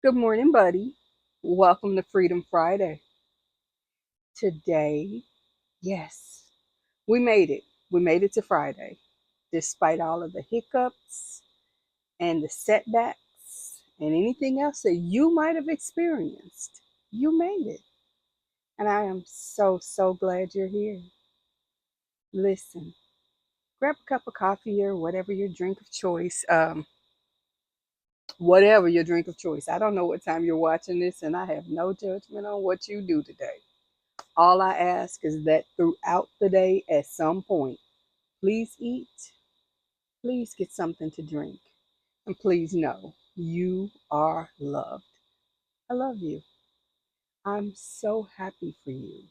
Good morning, buddy. Welcome to Freedom Friday. Today, yes, we made it. We made it to Friday. Despite all of the hiccups and the setbacks and anything else that you might have experienced, you made it. And I am so glad you're here. Listen, grab a cup of coffee or whatever your drink of choice. Whatever your drink of choice. I don't know what time you're watching this, and I have no judgment on what you do today. All I ask is that throughout the day, at some point, please eat, please get something to drink, and please know you are loved. I love you. I'm so happy for you.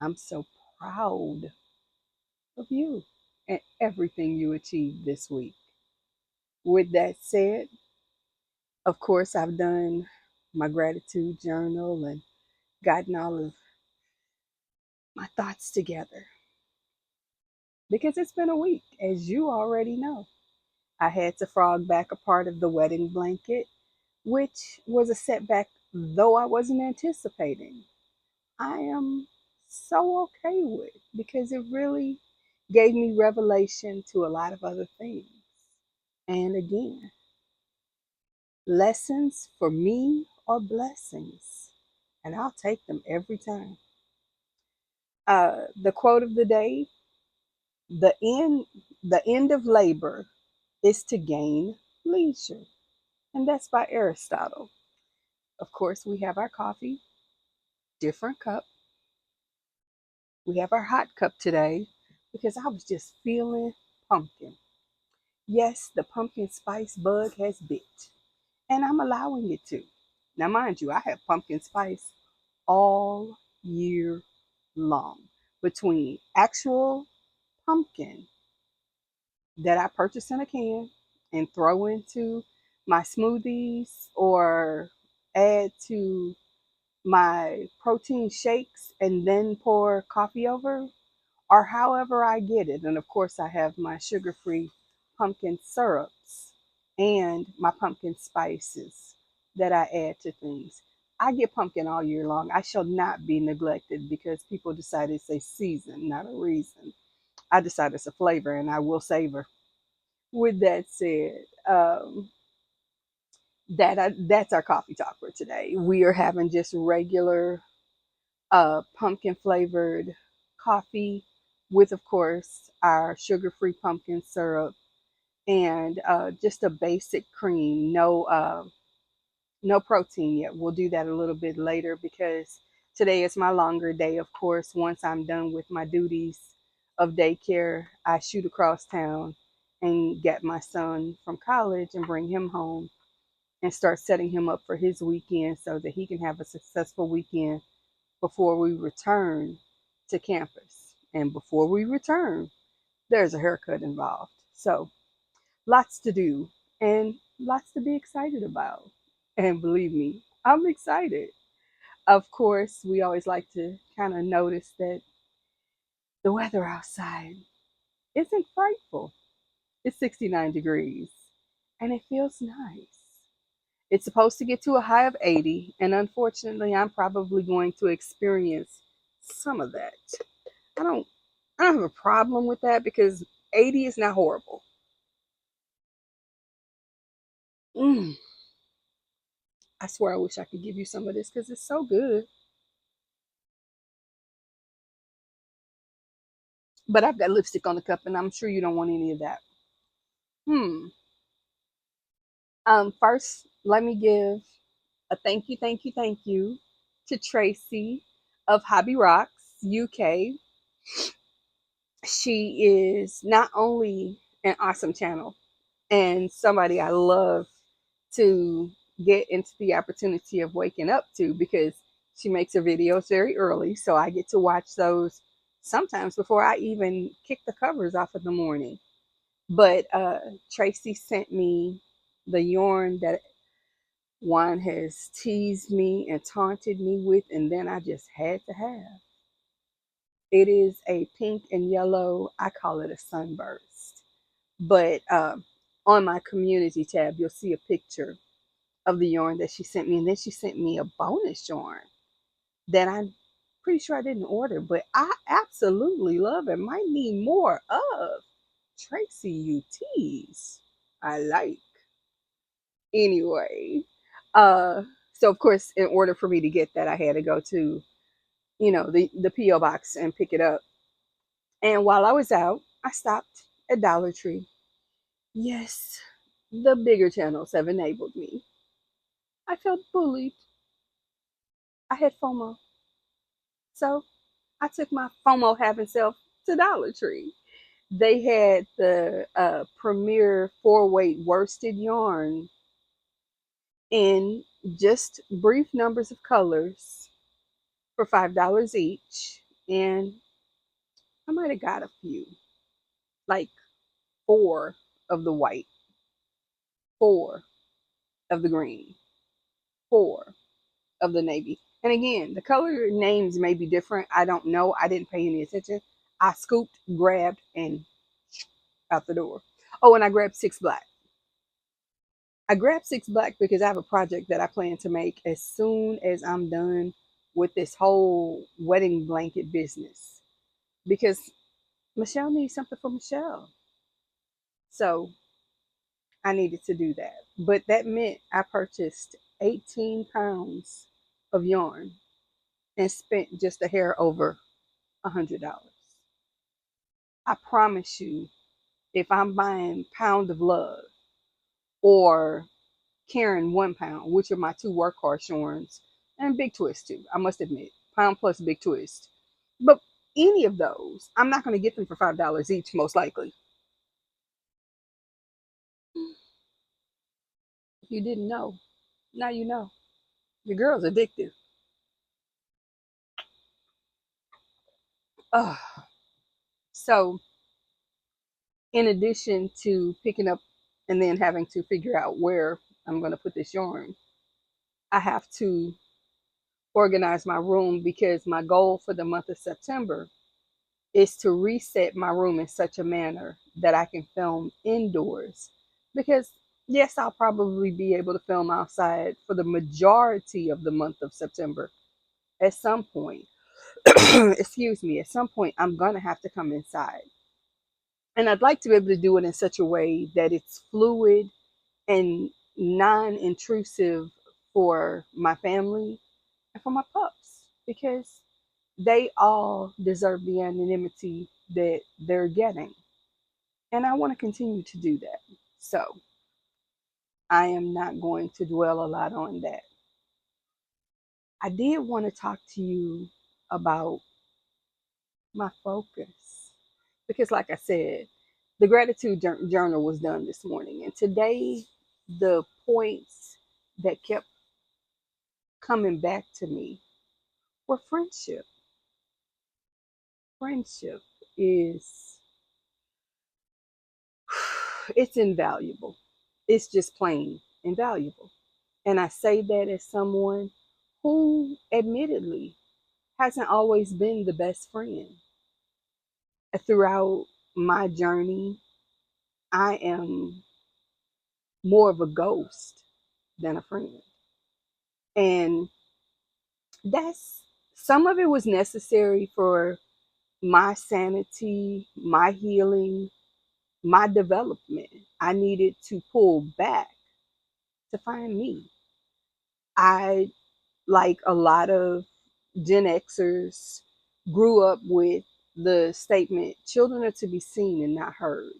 I'm so proud of you and everything you achieved this week. With that said, of course, I've done my gratitude journal and gotten all of my thoughts together because it's been a week, as you already know. I had to frog back a part of the wedding blanket, which was a setback, though I wasn't anticipating. I am so okay with because it really gave me revelation to a lot of other things. And again, lessons for me are blessings, and I'll take them every time. The quote of the day: the end, the end of labor is to gain leisure, and that's by Aristotle. Of course, we have our coffee, different cup. We have our hot cup today because I was just feeling pumpkin. Yes, the pumpkin spice bug has bit, and I'm allowing it to. Now, mind you, I have pumpkin spice all year long between actual pumpkin that I purchase in a can and throw into my smoothies or add to my protein shakes and then pour coffee over, or however I get it. And of course, I have my sugar free pumpkin syrups and my pumpkin spices that I add to things. I get pumpkin all year long. I shall not be neglected because people decide it's a season, not a reason. I decide it's a flavor and I will savor. With that said, that's our coffee talk for today. We are having just regular pumpkin flavored coffee with, of course, our sugar free pumpkin syrup and just a basic cream. No protein yet. We'll do that a little bit later because today is my longer day. Of course, once I'm done with my duties of daycare, I shoot across town and get my son from college and bring him home and start setting him up for his weekend so that he can have a successful weekend before we return to campus. And before we return, there's a haircut involved. So lots to do and lots to be excited about. And believe me, I'm excited. Of course, we always like to kind of notice that the weather outside isn't frightful. It's 69 degrees and it feels nice. It's supposed to get to a high of 80, and unfortunately, I'm probably going to experience some of that. I don't I don't have a problem with that because 80 is not horrible. Mm, I swear I wish I could give you some of this because it's so good. But I've got lipstick on the cup and I'm sure you don't want any of that. Hmm. First, let me give a thank you to Tracy of Hobby Rocks UK. She is not only an awesome channel and somebody I love to get into the opportunity of waking up to because she makes her videos very early. So I get to watch those sometimes before I even kick the covers off in the morning. But Tracy sent me the yarn that Juan has teased me and taunted me with, and then I just had to have. It is a pink and yellow, I call it a sunburst. But on my community tab, you'll see a picture of the yarn that she sent me. And then she sent me a bonus yarn that I'm pretty sure I didn't order, but I absolutely love and might need more of. Tracy UTs. I like. Anyway, uh, so of course, in order for me to get that, I had to go to, the P.O. box and pick it up. And while I was out, I stopped at Dollar Tree. Yes, the bigger channels have enabled me. I felt bullied. I had FOMO. So I took my FOMO having self to Dollar Tree. They had the Premier 4-weight worsted yarn in just brief numbers of colors for $5 each. And I might have got a few, like 4 of the white, 4 of the green, 4 of the navy. And again, the color names may be different. I don't know. I didn't pay any attention. I scooped, grabbed, and out the door. Oh, and I grabbed 6 black. I grabbed 6 black because I have a project that I plan to make as soon as I'm done with this whole wedding blanket business. Because Michelle needs something for Michelle. So I needed to do that. But that meant I purchased 18 pounds of yarn and spent just a hair over $100. I promise you, if I'm buying Pound of Love or Karen 1 pound, which are my 2 workhorse yarns, and Big Twist too, I must admit, Pound plus Big Twist. But any of those, I'm not going to get them for $5 each, most likely. If you didn't know, now you know. The girl's addictive. Ugh. So, in addition to picking up and then having to figure out where I'm going to put this yarn, I have to organize my room because my goal for the month of September is to reset my room in such a manner that I can film indoors. Because, yes, I'll probably be able to film outside for the majority of the month of September. At some point, excuse me, at some point, I'm going to have to come inside. And I'd like to be able to do it in such a way that it's fluid and non intrusive for my family and for my pups because they all deserve the anonymity that they're getting. And I want to continue to do that. So I am not going to dwell a lot on that. I did want to talk to you about my focus because, like I said, the gratitude journal was done this morning. And today, the points that kept coming back to me were friendship. Friendship is, it's invaluable. It's just plain invaluable. And I say that as someone who admittedly hasn't always been the best friend. Throughout my journey, I am more of a ghost than a friend. And that's some of it was necessary for my sanity, my healing, my development. I needed to pull back to find me. I, like a lot of Gen Xers, grew up with the statement, children are to be seen and not heard.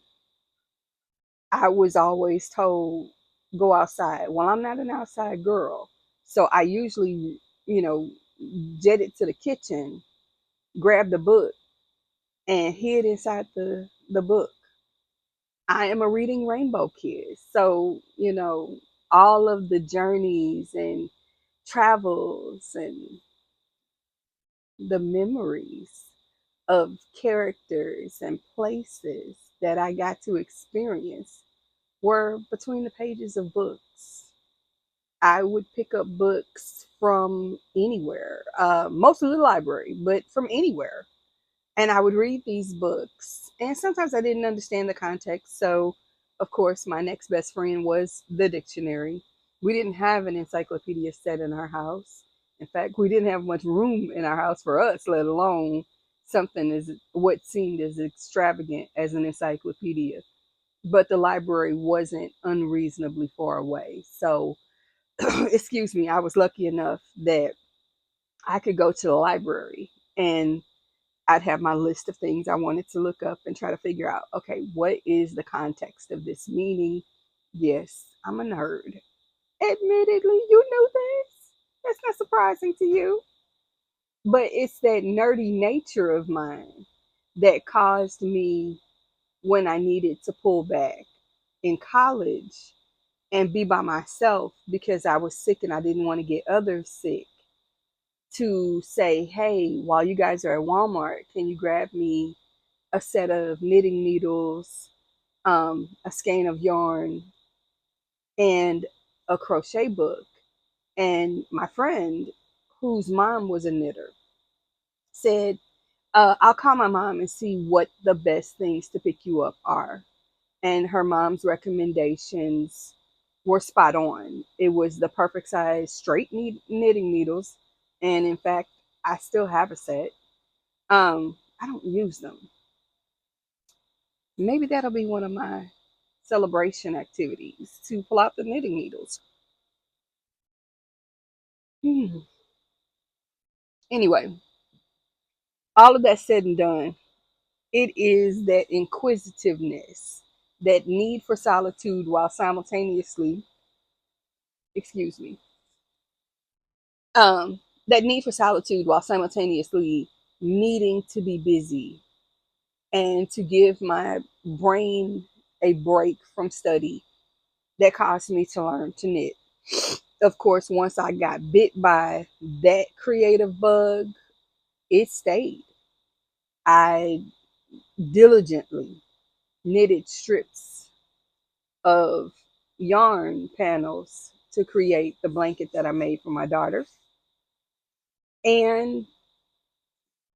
I was always told, go outside. Well, I'm not an outside girl. So I usually, jetted to the kitchen, grabbed the book, and hid inside the book. I am a reading rainbow kid. So, all of the journeys and travels and the memories of characters and places that I got to experience were between the pages of books. I would pick up books from anywhere, mostly the library, but from anywhere. And I would read these books. And sometimes I didn't understand the context. So, of course, my next best friend was the dictionary. We didn't have an encyclopedia set in our house. In fact, we didn't have much room in our house for us, let alone something as what seemed as extravagant as an encyclopedia. But the library wasn't unreasonably far away. So, excuse me, I was lucky enough that I could go to the library and I'd have my list of things I wanted to look up and try to figure out, okay, what is the context of this meaning? Yes, I'm a nerd. Admittedly, you knew this. That's not surprising to you. But it's that nerdy nature of mine that caused me, when I needed to pull back in college and be by myself because I was sick and I didn't want to get others sick, to say, hey, while you guys are at Walmart, can you grab me a set of knitting needles, a skein of yarn, and a crochet book? And my friend, whose mom was a knitter, said, I'll call my mom and see what the best things to pick you up are. And her mom's recommendations were spot on. It was the perfect size straight knitting needles. And in fact, I still have a set. I don't use them. Maybe that'll be one of my celebration activities to pull out the knitting needles. Hmm. Anyway, all of that said and done, it is that inquisitiveness, that need for solitude while simultaneously, excuse me, that need for solitude while simultaneously needing to be busy and to give my brain a break from study that caused me to learn to knit. Of course, once I got bit by that creative bug, it stayed. I diligently knitted strips of yarn panels to create the blanket that I made for my daughter. And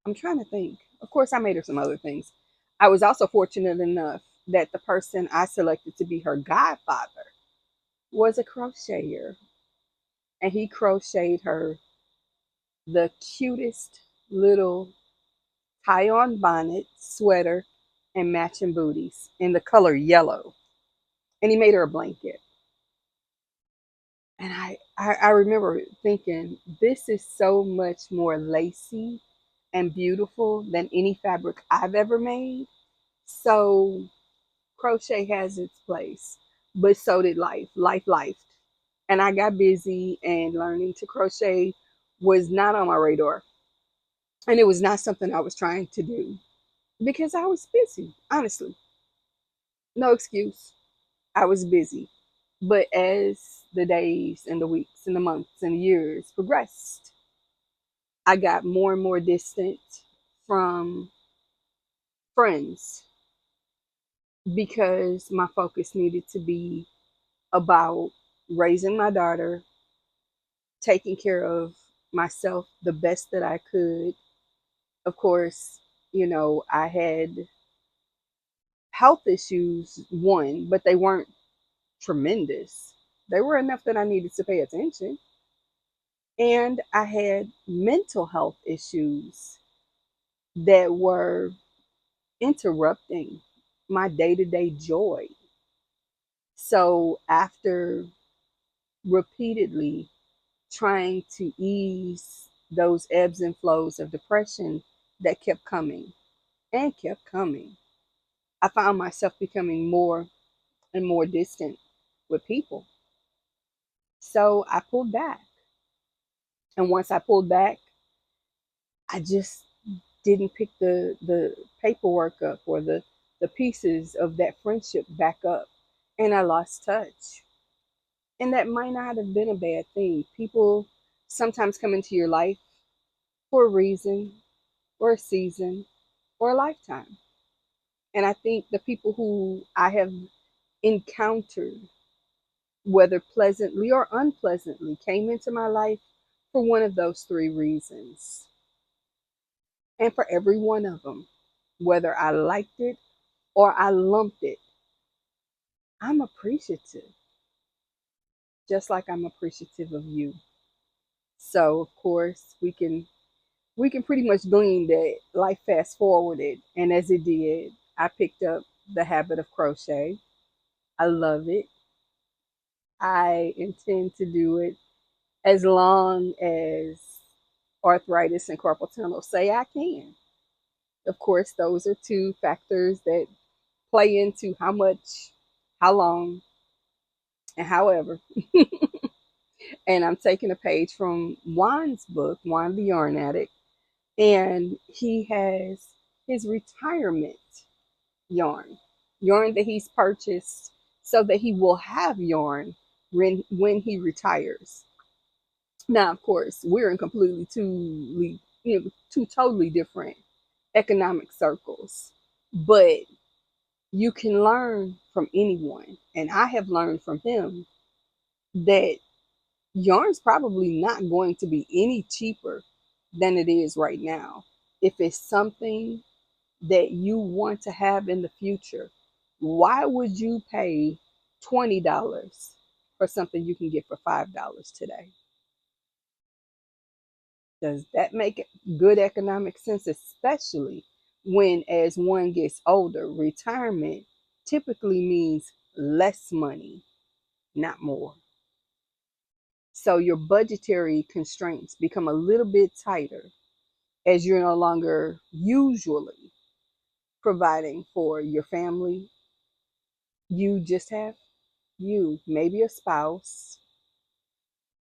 I'm trying to think. Of course, I made her some other things. I was also fortunate enough that the person I selected to be her godfather was a crocheter, and he crocheted her the cutest little tie on bonnet, sweater, and matching booties in the color yellow. And he made her a blanket. And I remember thinking, this is so much more lacy and beautiful than any fabric I've ever made. So crochet has its place, but so did life. Life. And I got busy, and learning to crochet was not on my radar. And it was not something I was trying to do because I was busy, honestly. No excuse. I was busy. But as the days and the weeks and the months and the years progressed, I got more and more distant from friends because my focus needed to be about raising my daughter, taking care of myself the best that I could. Of course, I had health issues, one, but they weren't tremendous. They were enough that I needed to pay attention. And I had mental health issues that were interrupting my day to day joy. So, after repeatedly trying to ease those ebbs and flows of depression that kept coming and kept coming, I found myself becoming more and more distant with people. So I pulled back. And once I pulled back, I just didn't pick the paperwork up or the pieces of that friendship back up. And I lost touch. And that might not have been a bad thing. People sometimes come into your life for a reason or a season or a lifetime. And I think the people who I have encountered, whether pleasantly or unpleasantly, came into my life for one of those three reasons. And for every one of them, whether I liked it or I lumped it, I'm appreciative. just like I'm appreciative of you. So of course we can pretty much glean that life fast forwarded, and as it did, I picked up the habit of crochet. I love it. I intend to do it as long as arthritis and carpal tunnel say I can. Of course, those are two factors that play into how much, how long, and however. And I'm taking a page from Juan's book, Juan the Yarn Addict, and he has his retirement yarn, yarn that he's purchased so that he will have yarn when he retires. Now, of course, we're in completely two totally different economic circles, but you can learn from anyone, and I have learned from him that yarn's probably not going to be any cheaper than it is right now. If it's something that you want to have in the future, why would you pay $20 for something you can get for $5 today? Does that make good economic sense, especially when, as one gets older, retirement typically means less money, not more? So your budgetary constraints become a little bit tighter as you're no longer usually providing for your family. You just have you, maybe a spouse,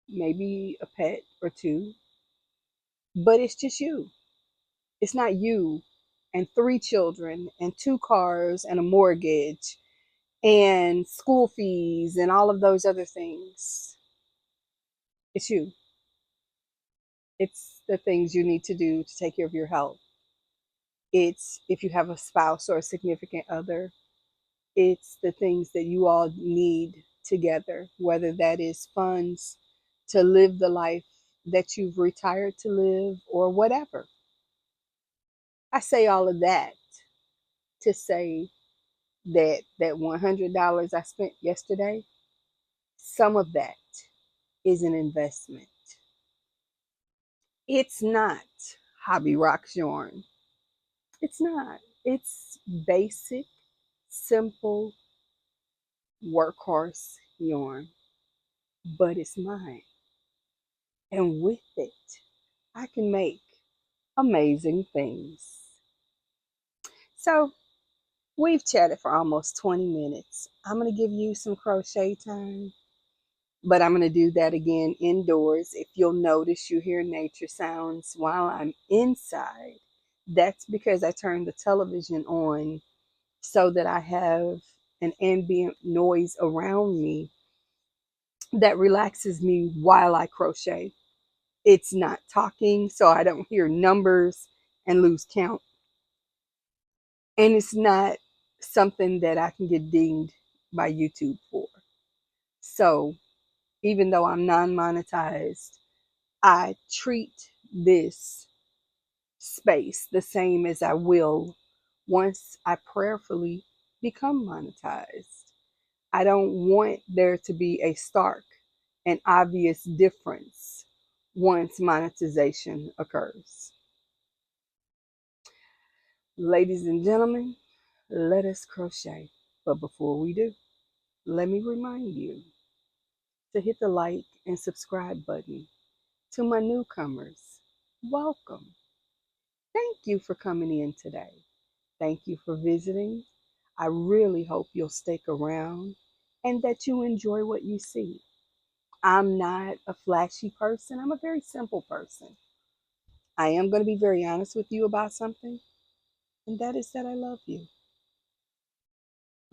maybe a pet or two, but it's just you. It's not you and three children and two cars and a mortgage and school fees and all of those other things. It's you. It's the things you need to do to take care of your health. It's if you have a spouse or a significant other, it's the things that you all need together, whether that is funds to live the life that you've retired to live or whatever. I say all of that to say that $100 I spent yesterday, some of that is an investment. It's not Hobby Rocks yarn. It's not. It's basic, simple workhorse yarn, but it's mine. And with it, I can make amazing things. So we've chatted for almost 20 minutes. I'm going to give you some crochet time, but I'm going to do that again indoors. If you'll notice, you hear nature sounds while I'm inside. That's because I turned the television on so that I have an ambient noise around me that relaxes me while I crochet. It's not talking, so I don't hear numbers and lose count. And it's not something that I can get dinged by YouTube for. So even though I'm non-monetized, I treat this space the same as I will once I prayerfully become monetized. I don't want there to be a stark and obvious difference once monetization occurs. Ladies and gentlemen, let us crochet. But before we do, let me remind you to hit the like and subscribe button. To my newcomers, welcome. Thank you for coming in today. Thank you for visiting. I really hope you'll stick around and that you enjoy what you see. I'm not a flashy person. I'm a very simple person. I am going to be very honest with you about something, and that is that I love you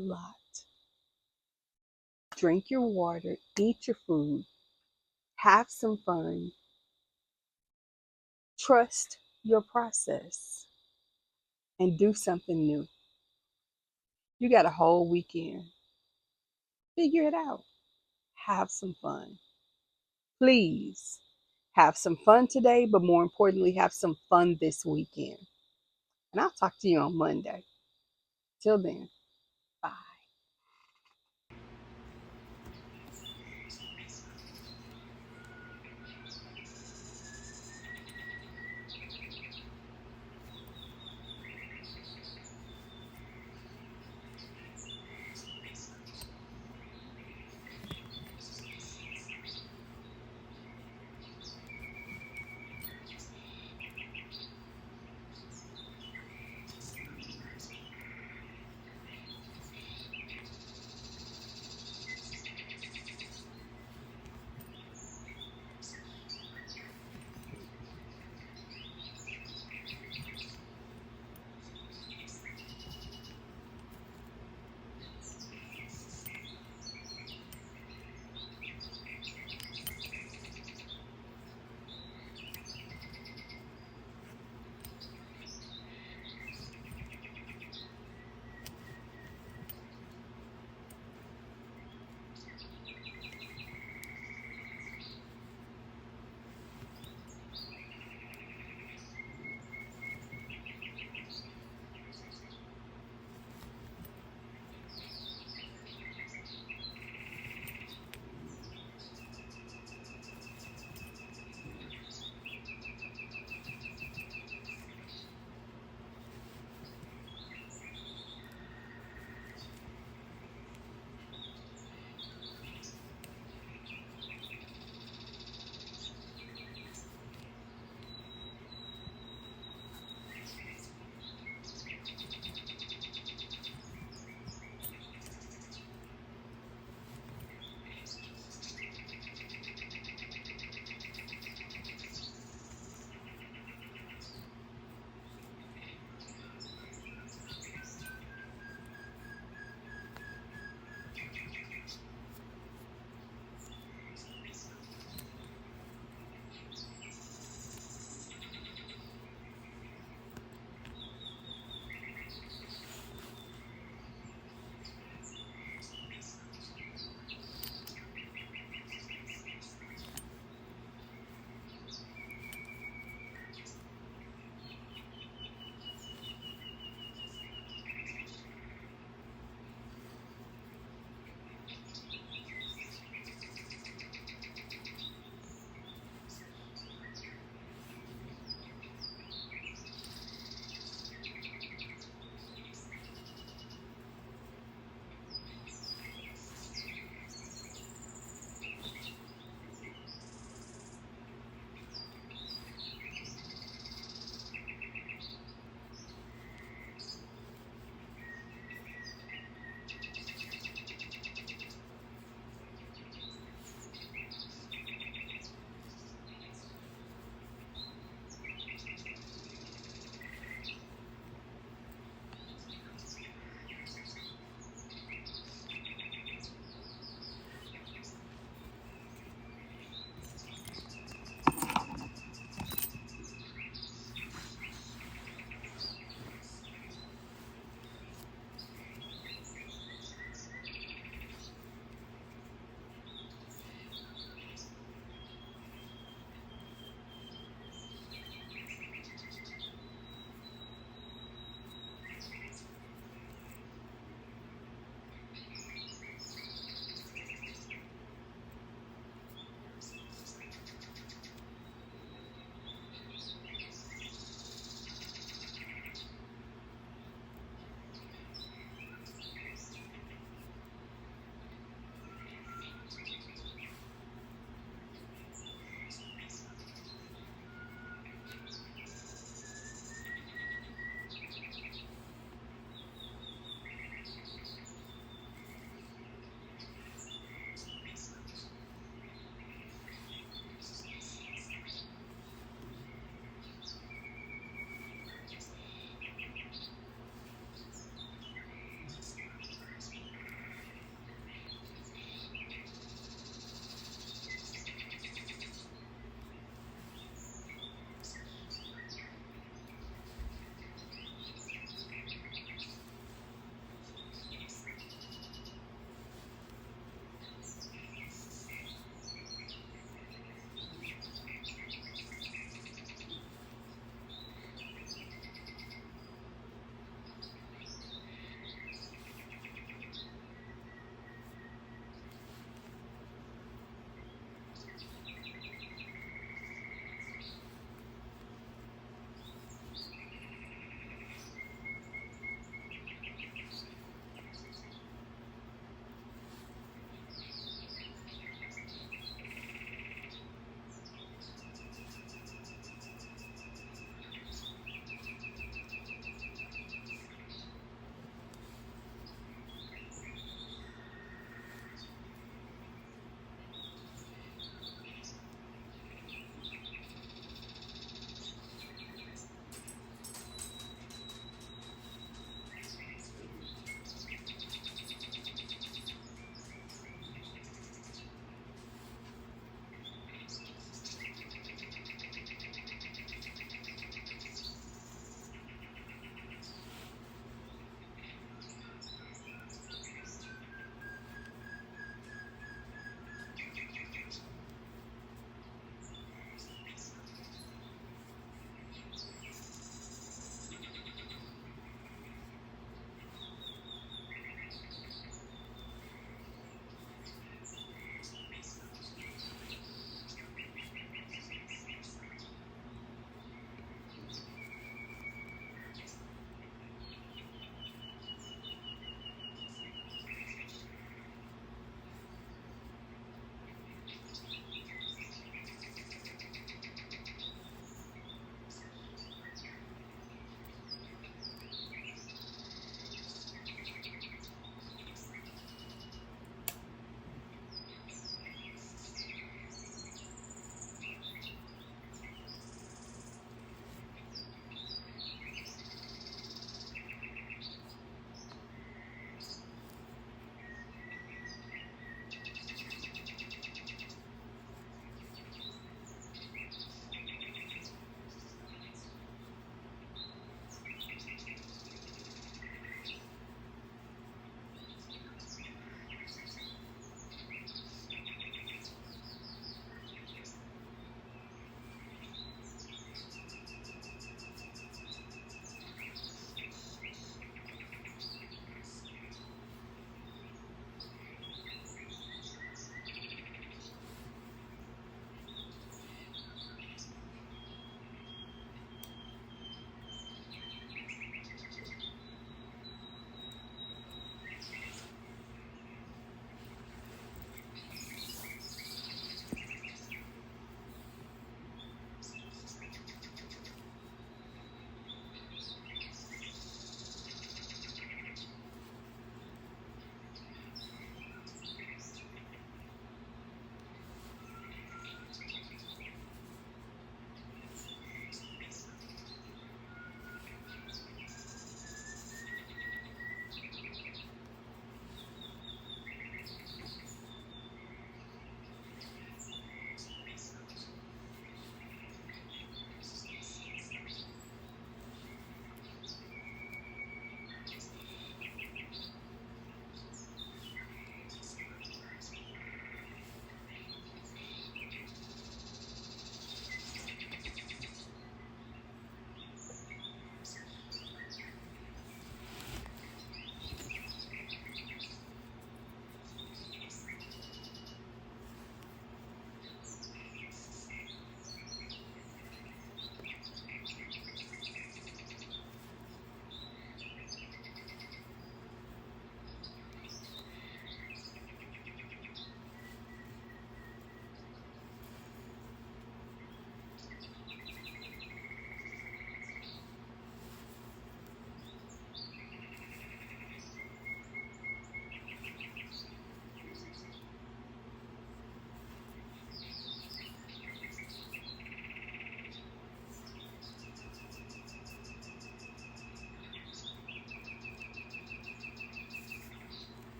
a lot. Drink your water, eat your food, have some fun, trust your process, and do something new. You got a whole weekend. Figure it out. Have some fun. Please have some fun today, but more importantly, have some fun this weekend. And I'll talk to you on Monday. Till then.